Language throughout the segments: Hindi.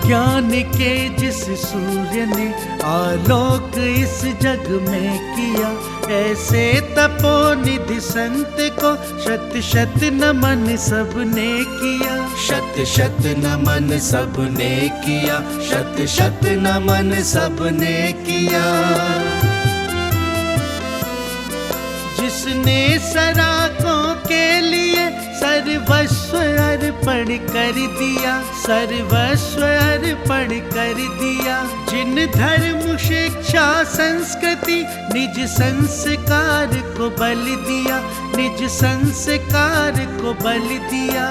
ज्ञान के जिस सूर्य ने आलोक इस जग में किया, ऐसे तपोनिधि संत को शत शत नमन सबने किया। शत शत नमन सबने किया, शत शत नमन सबने किया। जिसने सराकों के लिए सर्वस्व अर्पण कर दिया, सर्वस्व अर्पण कर दिया। जिन धर्म शिक्षा संस्कृति निज संस्कार को बल दिया, निज संस्कार को बल दिया।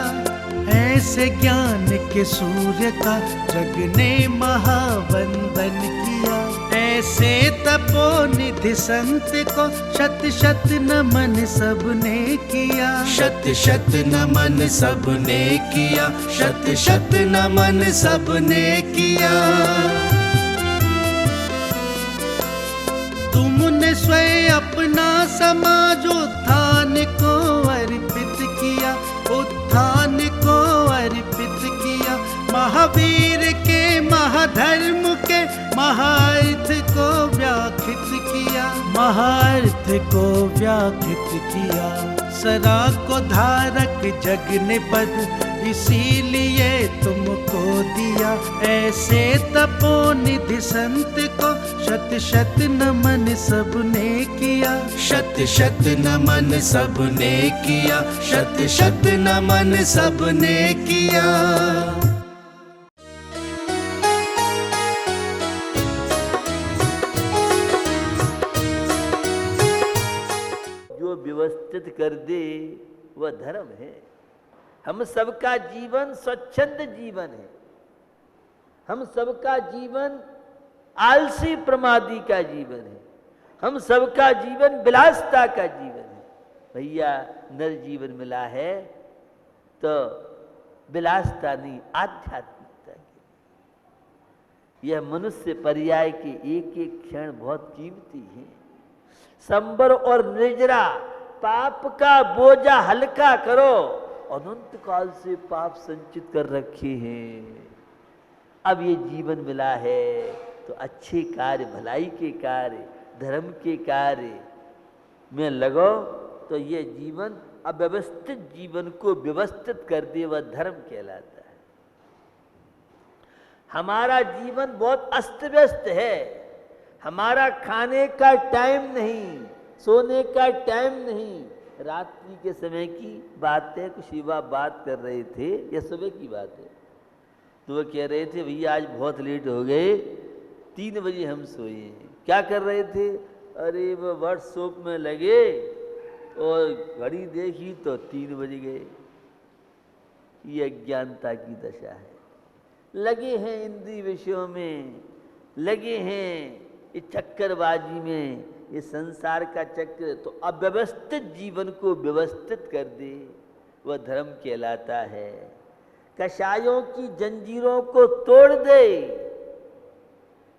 ऐसे ज्ञान के सूर्य का जग ने महावंदन किया। ऐसे तपोनिधि संत को शत शत नमन सबने किया। शत शत नमन सबने किया, शत शत नमन सबने किया। तुमने स्वयं अपना समाजोत्थान को अर्पित किया, उत्थान को अर्पित किया। महावीर के महाधर्म के महार्थ को व्याख्यात किया, महार्थ को व्याख्यात किया। सरा को धारक जग ने पद इसीलिए तुमको दिया। ऐसे तपोनिधि संत को शत शत नमन सबने किया। शत शत नमन सबने किया, शत शत नमन सबने किया। जो व्यवस्थित कर दे वह धर्म है। हम सबका जीवन स्वच्छंद जीवन है। हम सबका जीवन आलसी प्रमादी का जीवन है। हम सबका जीवन विलासता का जीवन है। भैया नर जीवन मिला है तो विलासता नहीं, आध्यात्मिकता की। यह मनुष्य पर्याय के एक एक क्षण बहुत कीमती है। संबर और निर्जरा पाप का बोझा हल्का करो। अनंत काल से पाप संचित कर रखे हैं। अब ये जीवन मिला है तो अच्छे कार्य, भलाई के कार्य, धर्म के कार्य में लगो तो ये जीवन अव्यवस्थित जीवन को व्यवस्थित कर दे, वह धर्म कहलाता है। हमारा जीवन बहुत अस्त व्यस्त है। हमारा खाने का टाइम नहीं, सोने का टाइम नहीं। रात्रि के समय की बात है, कुछ युवा बात कर रहे थे, यह सुबह की बात है। तो वो कह रहे थे भैया आज बहुत लेट हो गए, 3 बजे हम सोए। क्या कर रहे थे? अरे वो वर्कशॉप में लगे और घड़ी देखी तो 3 बज गए। ये अज्ञानता की दशा है। लगे हैं इंद्रिय विषयों में, लगे हैं इस चक्करबाजी में, ये संसार का चक्र। तो अव्यवस्थित जीवन को व्यवस्थित कर दे वह धर्म कहलाता है। कषायों की जंजीरों को तोड़ दे।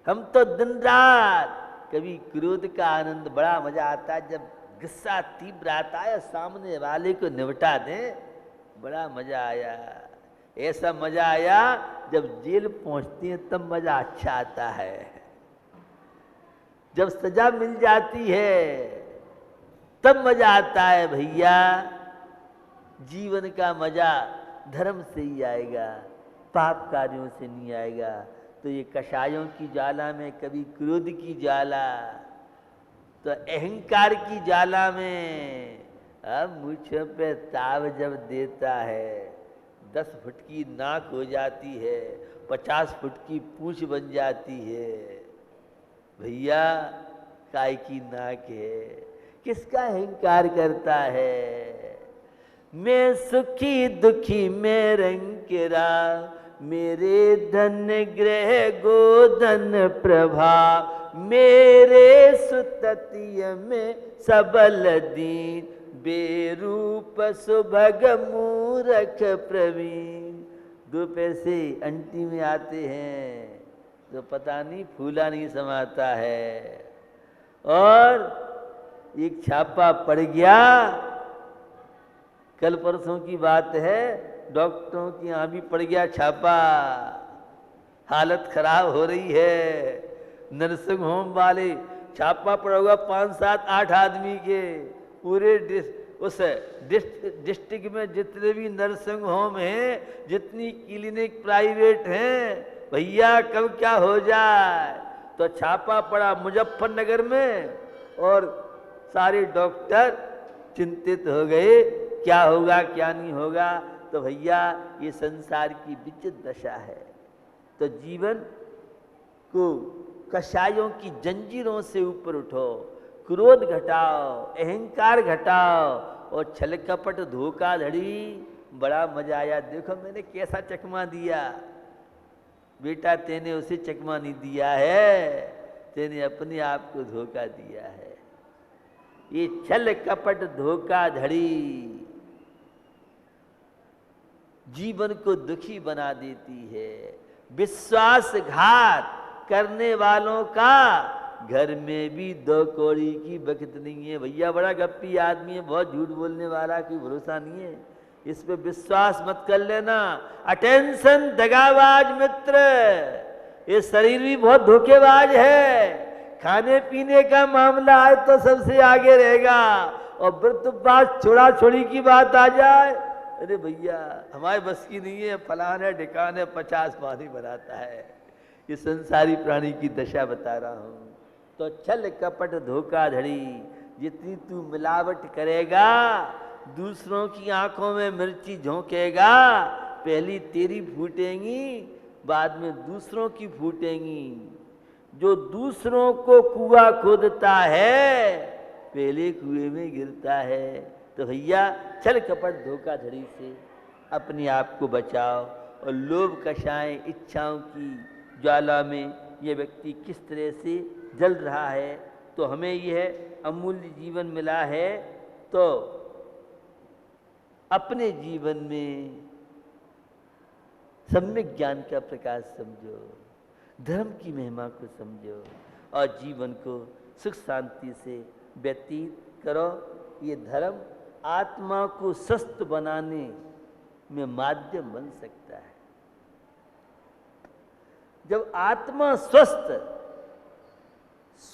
हम तो दिन रात, कभी क्रोध का आनंद बड़ा मजा आता है जब गुस्सा तीव्र आता है, सामने वाले को निपटा दें, बड़ा मजा आया। ऐसा मजा आया जब जेल पहुंचती है तब मजा अच्छा आता है। जब सजा मिल जाती है तब मजा आता है। भैया जीवन का मजा धर्म से ही आएगा, पाप कार्यों से नहीं आएगा। तो ये कषायों की ज्वाला में, कभी क्रोध की ज्वाला, तो अहंकार की ज्वाला में अब मुझ पे ताव जब देता है, 10 फुट की नाक हो जाती है, 50 फुट की पूंछ बन जाती है। भैया काय की नाक है, किसका अहंकार करता है? मैं सुखी दुखी मैं रंकेरा, मेरे धन ग्रह गोधन प्रभा, मेरे सुततिय में सबल दीन, बेरूप सुभग मूरख प्रवीण। 2 पैसे अंटी में आते हैं तो पता नहीं फूला नहीं समाता है। और एक छापा पड़ गया, कल परसों की बात है, डॉक्टरों की यहाँ भी पड़ गया छापा। हालत खराब हो रही है। नर्सिंग होम वाले छापा पड़ा होगा 5, 7, 8 आदमी के पूरे उस डिस्ट्रिक्ट में जितने भी नर्सिंग होम हैं, जितनी क्लिनिक प्राइवेट हैं, भैया कब क्या हो जाए। तो छापा पड़ा मुजफ्फरनगर में और सारे डॉक्टर चिंतित हो गए, क्या होगा क्या नहीं होगा। तो भैया ये संसार की विचित्र दशा है। तो जीवन को कषायों की जंजीरों से ऊपर उठो, क्रोध घटाओ, अहंकार घटाओ और छल कपट धोखाधड़ी। बड़ा मजा आया, देखो मैंने कैसा चकमा दिया। बेटा तेने उसे चकमा नहीं दिया है, तेने अपने आप को धोखा दिया है। ये छल कपट धोखाधड़ी जीवन को दुखी बना देती है। विश्वासघात करने वालों का घर में भी 2 कौड़ी की बखत नहीं है। भैया बड़ा गप्पी आदमी है, बहुत झूठ बोलने वाला, कोई भरोसा नहीं है, इस पे विश्वास मत कर लेना। अटेंशन दगाबाज मित्र, ये शरीर भी बहुत धोखेबाज है। खाने पीने का मामला आए तो सबसे आगे रहेगा, और व्रतबाज छोड़ा छोड़ी की बात आ जाए, अरे भैया हमारे बस की नहीं है, फलान है ढिकान है, 50 पानी बनाता है। ये संसारी प्राणी की दशा बता रहा हूं। तो छल कपट धोखाधड़ी, जितनी तू मिलावट करेगा, दूसरों की आंखों में मिर्ची झोंकेगा, पहली तेरी फूटेंगी, बाद में दूसरों की फूटेंगी। जो दूसरों को कुआं खोदता है, पहले कुएं में गिरता है। तो भैया छल कपट धोखाधड़ी से अपने आप को बचाओ। और लोभ कषाएं इच्छाओं की ज्वाला में ये व्यक्ति किस तरह से जल रहा है। तो हमें यह अमूल्य जीवन मिला है, तो अपने जीवन में सम्यक ज्ञान का प्रकाश समझो, धर्म की महिमा को समझो और जीवन को सुख शांति से व्यतीत करो। ये धर्म आत्मा को स्वस्थ बनाने में माध्यम बन सकता है। जब आत्मा स्वस्थ,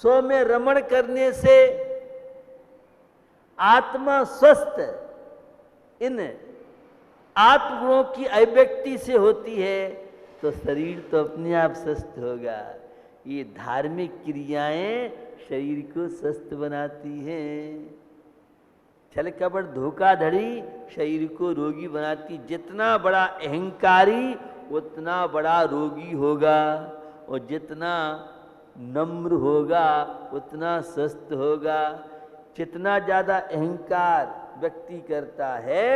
स्व में रमण करने से आत्मा स्वस्थ इन आत्मगुणों की अभिव्यक्ति से होती है, तो शरीर तो अपने आप स्वस्थ होगा। ये धार्मिक क्रियाएं शरीर को स्वस्थ बनाती हैं। छल कपट धोखाधड़ी शरीर को रोगी बनाती। जितना बड़ा अहंकारी उतना बड़ा रोगी होगा, और जितना नम्र होगा उतना स्वस्थ होगा। जितना ज्यादा अहंकार व्यक्ति करता है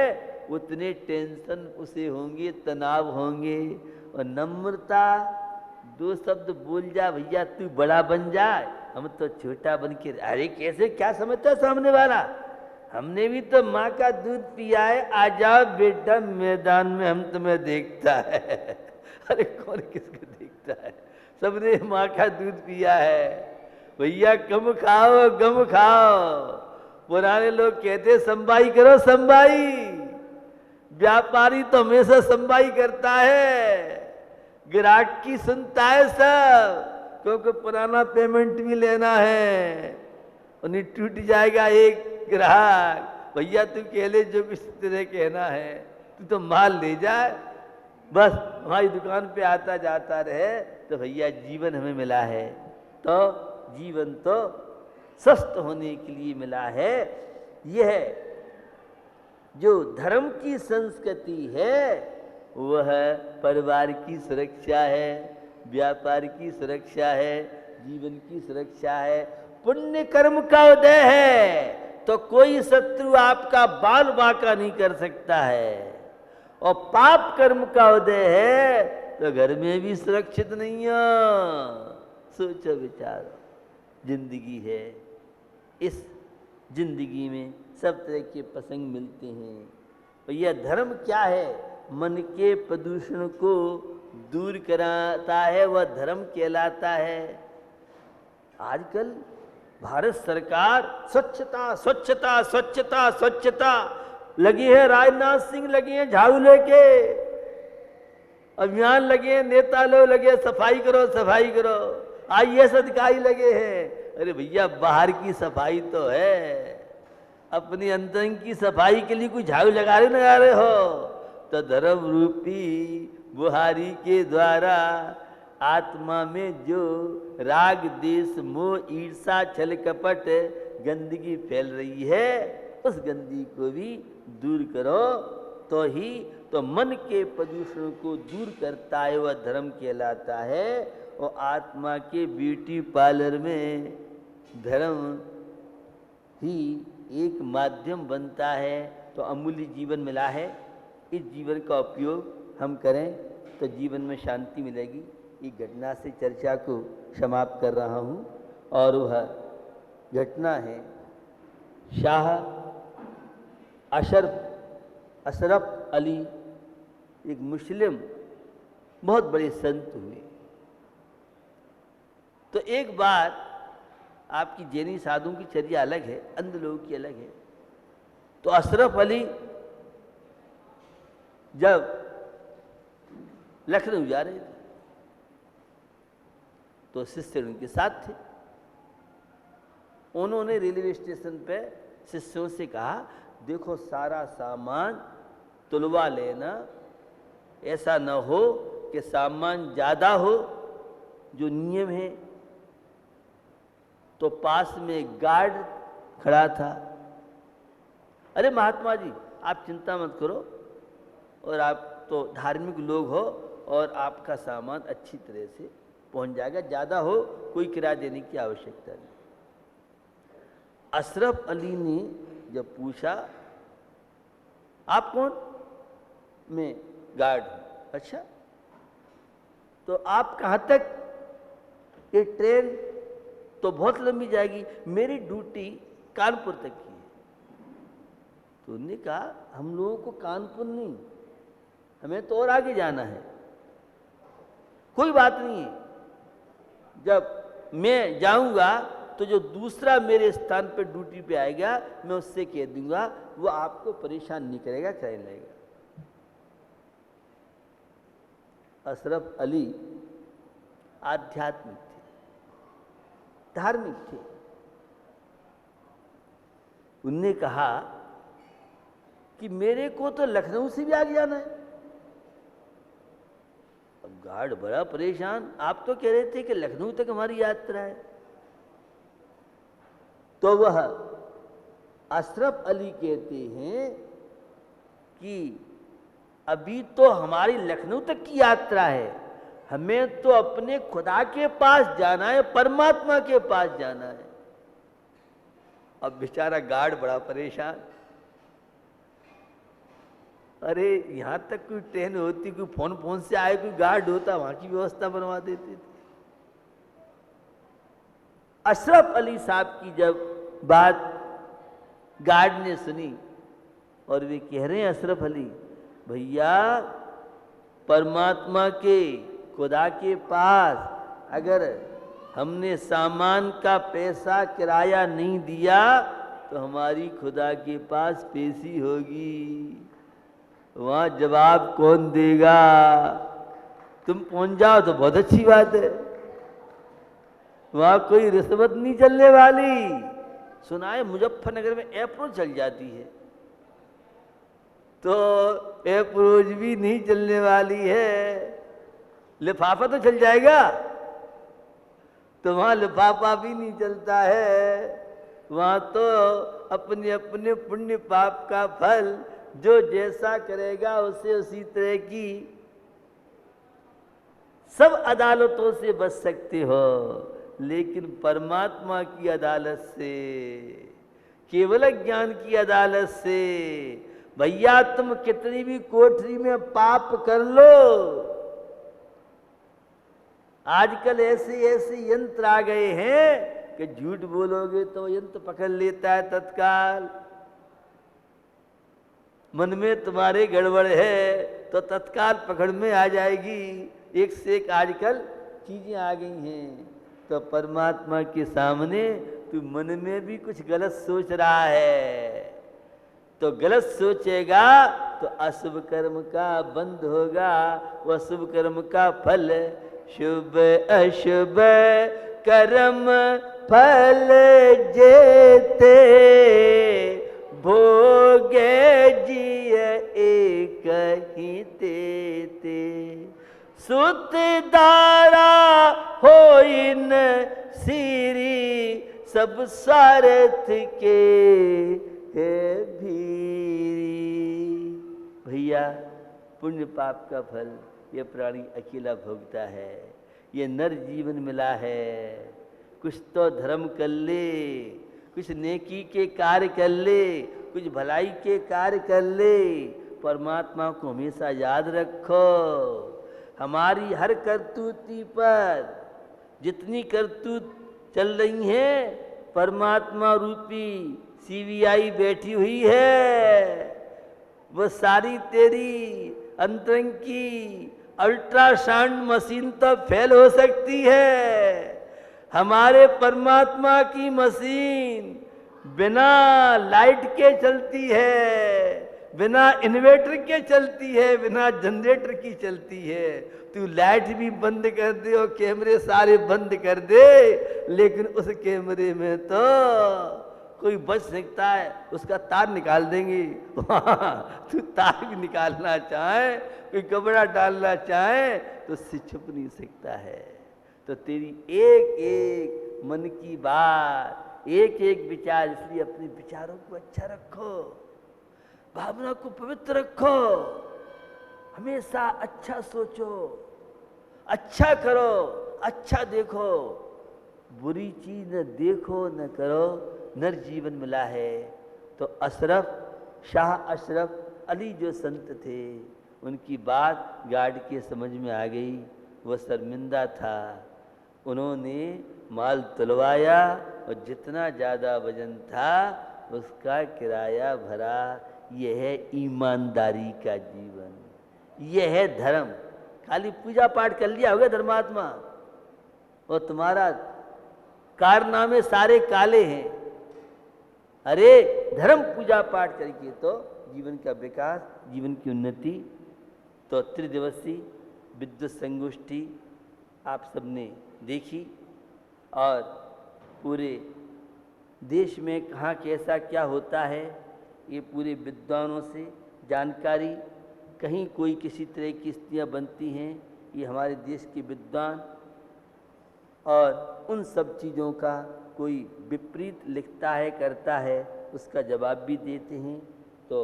उतने टेंशन उसे होंगे, तनाव होंगे। और नम्रता, 2 शब्द बोल जा भैया, तू बड़ा बन जाए, हम तो छोटा बन के। अरे कैसे, क्या समझता है सामने वाला, हमने भी तो माँ का दूध पिया है, आ जाओ बेटा मैदान में, हम तुम्हें देखता है। अरे कौन किसको देखता है, सबने माँ का दूध पिया है। भैया कम खाओ गम खाओ। पुराने लोग कहते संभाई करो संभाई। व्यापारी तो हमेशा संभाई करता है, ग्राहक की सुनता है सब, क्योंकि पुराना पेमेंट भी लेना है। उन्हें टूट जाएगा एक ग्राहक, भैया तू कह ले जो किस तरह कहना है, तू तो माल ले जाए, बस हमारी दुकान पे आता जाता रहे। तो भैया जीवन हमें मिला है, तो जीवन तो स्वस्थ होने के लिए मिला है। यह जो धर्म की संस्कृति है वह परिवार की सुरक्षा है, व्यापार की सुरक्षा है, जीवन की सुरक्षा है। पुण्य कर्म का उदय है तो कोई शत्रु आपका बाल बांका नहीं कर सकता है, और पाप कर्म का उदय है तो घर में भी सुरक्षित नहीं है। सोचो विचारो, जिंदगी है, इस जिंदगी में सब तरह के प्रसंग मिलते हैं। भैया धर्म क्या है, मन के प्रदूषण को दूर कराता है, वह धर्म कहलाता है। आजकल भारत सरकार स्वच्छता स्वच्छता स्वच्छता स्वच्छता लगी है, राजनाथ सिंह लगे हैं झाड़ू लेके, अभियान लगे, नेता लोग लगे सफाई करो सफाई करो, IAS अधिकारी लगे हैं। अरे भैया बाहर की सफाई तो है, अपनी अंदर की सफाई के लिए कोई झाड़ू लगा रहे हो तो धर्म रूपी बुहारी के द्वारा आत्मा में जो राग देश मोह ईर्षा छल कपट गंदगी फैल रही है उस गंदगी को भी दूर करो, तो ही तो मन के प्रदूषण को दूर करता है, वह धर्म कहलाता है। और आत्मा के ब्यूटी पार्लर में धर्म ही एक माध्यम बनता है। तो अमूल्य जीवन मिला है, इस जीवन का उपयोग हम करें तो जीवन में शांति मिलेगी। एक घटना से चर्चा को समाप्त कर रहा हूँ और वह घटना है शाह अशरफ अली, एक मुस्लिम बहुत बड़े संत हुए। तो एक बार आपकी जैनी साधुओं की चर्या अलग है, अंध लोगों की अलग है। तो अशरफ अली जब लखनऊ जा रहे थे तो शिष्य उनके साथ थे। उन्होंने रेलवे स्टेशन पे शिष्यों से कहा, देखो सारा सामान तुलवा लेना, ऐसा न हो कि सामान ज़्यादा हो जो नियम है। तो पास में गार्ड खड़ा था। अरे महात्मा जी आप चिंता मत करो, और आप तो धार्मिक लोग हो और आपका सामान अच्छी तरह से पहुंच जाएगा, ज़्यादा हो कोई किराया देने की आवश्यकता नहीं। अशरफ अली ने जब पूछा आप कौन? मैं गार्ड हूं। अच्छा तो आप कहाँ तक? ये ट्रेन तो बहुत लंबी जाएगी, मेरी ड्यूटी कानपुर तक की है। तो उन्होंने कहा हम लोगों को कानपुर नहीं, हमें तो और आगे जाना है। कोई बात नहीं है, जब मैं जाऊंगा तो जो दूसरा मेरे स्थान पर ड्यूटी पे आएगा मैं उससे कह दूंगा, वो आपको परेशान नहीं करेगा, चल लेगा। अशरफ अली आध्यात्मिक थे, धार्मिक थे। उनने कहा कि मेरे को तो लखनऊ से भी आगे जाना है। अब गार्ड बड़ा परेशान, आप तो कह रहे थे कि लखनऊ तक हमारी यात्रा है। तो वह अशरफ अली कहते हैं कि अभी तो हमारी लखनऊ तक की यात्रा है, हमें तो अपने खुदा के पास जाना है, परमात्मा के पास जाना है। अब बेचारा गार्ड बड़ा परेशान। अरे यहां तक कोई ट्रेन होती, कोई फोन से आए, कोई गार्ड होता, वहां की व्यवस्था बनवा देते थे। अशरफ अली साहब की जब बात गार्ड ने सुनी और वे कह रहे हैं अशरफ अली भैया परमात्मा के खुदा के पास अगर हमने सामान का पैसा किराया नहीं दिया तो हमारी खुदा के पास पैसी होगी, वहां जवाब कौन देगा? तुम पहुंच जाओ तो बहुत अच्छी बात है, वहां कोई रिश्वत नहीं चलने वाली। सुना है मुजफ्फरनगर में अप्रोच चल जाती है, तो अप्रोच भी नहीं चलने वाली है। लिफाफा तो चल जाएगा, तो वहां लिफाफा भी नहीं चलता है। वहां तो अपने अपने पुण्य पाप का फल जो जैसा करेगा उसे उसी तरह की सब अदालतों से बच सकते हो, लेकिन परमात्मा की अदालत से, केवल ज्ञान की अदालत से भैया तुम कितनी भी कोठरी में पाप कर लो, आजकल ऐसे ऐसे यंत्र आ गए हैं कि झूठ बोलोगे तो यंत्र पकड़ लेता है तत्काल। मन में तुम्हारे गड़बड़ है तो तत्काल पकड़ में आ जाएगी। एक से एक आजकल चीजें आ गई हैं। तो परमात्मा के सामने तू मन में भी कुछ गलत सोच रहा है, तो गलत सोचेगा तो अशुभ कर्म का बंद होगा, वह शुभ कर्म का फल। शुभ अशुभ कर्म फल जेते, भोगे जिय एक ही तेते। सुत दारा होइन सीरी, सब स्वार्थ के है भीरी। भैया पुण्य पाप का फल ये प्राणी अकेला भोगता है। ये नर जीवन मिला है, कुछ तो धर्म कर ले, कुछ नेकी के कार्य कर ले, कुछ भलाई के कार्य कर ले। परमात्मा को हमेशा याद रखो। हमारी हर करतूती पर जितनी करतूत चल रही है, परमात्मा रूपी सीबीआई बैठी हुई है। वो सारी तेरी अंतरंग की अल्ट्रासाउंड मशीन तो फेल हो सकती है, हमारे परमात्मा की मशीन बिना लाइट के चलती है, बिना इन्वर्टर के चलती है, बिना जनरेटर की चलती है। तू लाइट भी बंद कर दे और कैमरे सारे बंद कर दे, लेकिन उस कैमरे में तो कोई बच सकता है, उसका तार निकाल देंगे। तू तार भी निकालना चाहे, कोई कपड़ा डालना चाहे तो उससे छुप नहीं सकता है। तो तेरी एक एक मन की बात, एक एक विचार, इसलिए अपने विचारों को अच्छा रखो, भावना को पवित्र रखो, हमेशा अच्छा सोचो, अच्छा करो, अच्छा देखो, बुरी चीज न देखो न करो। नर जीवन मिला है। तो अशरफ शाह अशरफ अली जो संत थे, उनकी बात गार्ड के समझ में आ गई। वह शर्मिंदा था, उन्होंने माल तुलवाया और जितना ज़्यादा वजन था उसका किराया भरा। यह है ईमानदारी का जीवन, यह है धर्म। खाली पूजा पाठ कर लिया होगा धर्मात्मा, और तुम्हारा कारनामे सारे काले हैं। अरे धर्म पूजा पाठ करके तो जीवन का विकास, जीवन की उन्नति। तो त्रिदिवसीय विद्युत संगोष्ठी आप सबने देखी, और पूरे देश में कहाँ कैसा क्या होता है ये पूरे विद्वानों से जानकारी। कहीं कोई किसी तरह की स्थितियाँ बनती हैं, ये हमारे देश के विद्वान और उन सब चीज़ों का कोई विपरीत लिखता है, करता है, उसका जवाब भी देते हैं। तो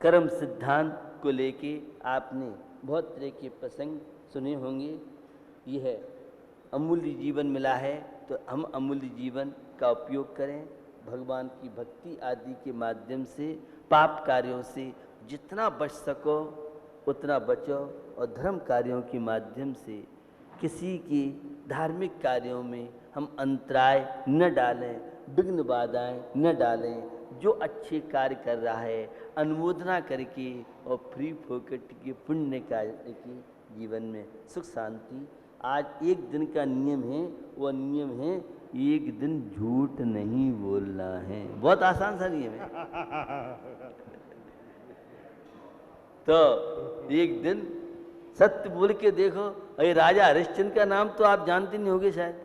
कर्म सिद्धांत को लेके आपने बहुत तरह के प्रसंग सुने होंगे। यह अमूल्य जीवन मिला है, तो हम अमूल्य जीवन का उपयोग करें, भगवान की भक्ति आदि के माध्यम से, पाप कार्यों से जितना बच सको उतना बचो, और धर्म कार्यों के माध्यम से किसी की धार्मिक कार्यों में हम अंतराय न डालें, विघ्न बाधाएं न डालें। जो अच्छे कार्य कर रहा है अनुमोदना करके और फ्री फोकट के पुण्य कार्य के जीवन में सुख शांति। आज एक दिन का नियम है, वह नियम है एक दिन झूठ नहीं बोलना है। बहुत आसान सा नियम है। तो एक दिन सत्य बोल के देखो। अरे राजा हरिश्चंद्र का नाम तो आप जानते नहीं होंगे, शायद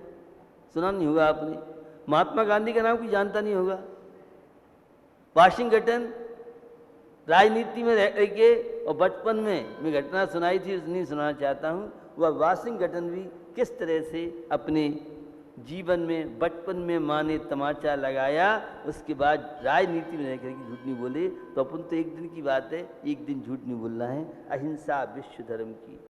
सुना नहीं होगा आपने। महात्मा गांधी का नाम कोई जानता नहीं होगा। वाशिंगटन राजनीति में रह के और बचपन में मैं घटना सुनाई थी, नहीं सुनाना चाहता हूँ। वह वाशिंगटन भी किस तरह से अपने जीवन में बचपन में माँ ने तमाचा लगाया, उसके बाद राजनीति में रहकर के झूठ नहीं बोले। तो अपन तो एक दिन की बात है, एक दिन झूठ नहीं बोलना है। अहिंसा विश्व धर्म की।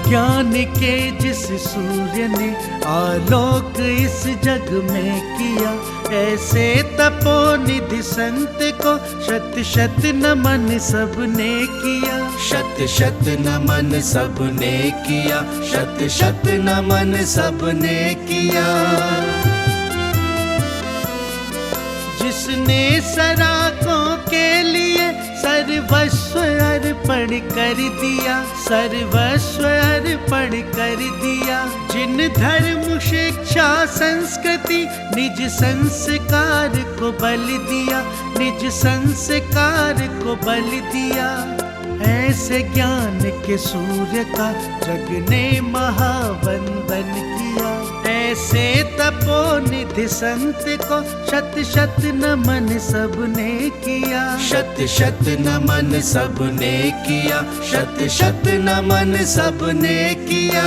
ज्ञान के जिस सूर्य ने आलोक इस जग में किया, ऐसे तपोनिधि संत को शत शत नमन सबने किया। शत शत नमन सबने किया, शत शत नमन सबने किया। जिसने सराकों के लिए सर सर्वस्व अर्पण कर दिया, सर्वस्व अर्पण कर दिया। जिन धर्म शिक्षा संस्कृति निज संस्कार को बल दिया, निज संस्कार को बल दिया। ऐसे ज्ञान के सूर्य का जग ने महावंदन किया, ऐसे तपोनिधि संत को शत शत नमन सबने किया, शत शत नमन सबने किया, शत शत नमन सबने किया।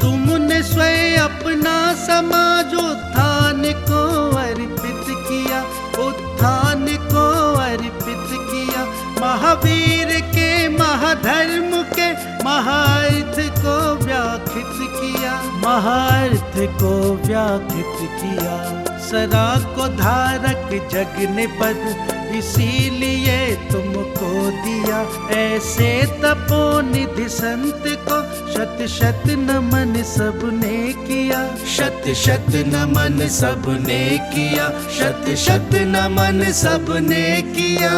तुमने स्वयं अपना समाजोत्थान को अर्पित किया, उत्थान को अर्पित किया। महावीर के महाधर्म के महार्थ को व्याख्यात किया, महार्थ को व्याख्यात किया। सदा को धारक जग ने पद इसीलिए तुमको दिया, ऐसे तपोनिधि संत को शत शत नमन सबने किया, शत शत नमन सबने किया, शत शत नमन सबने किया।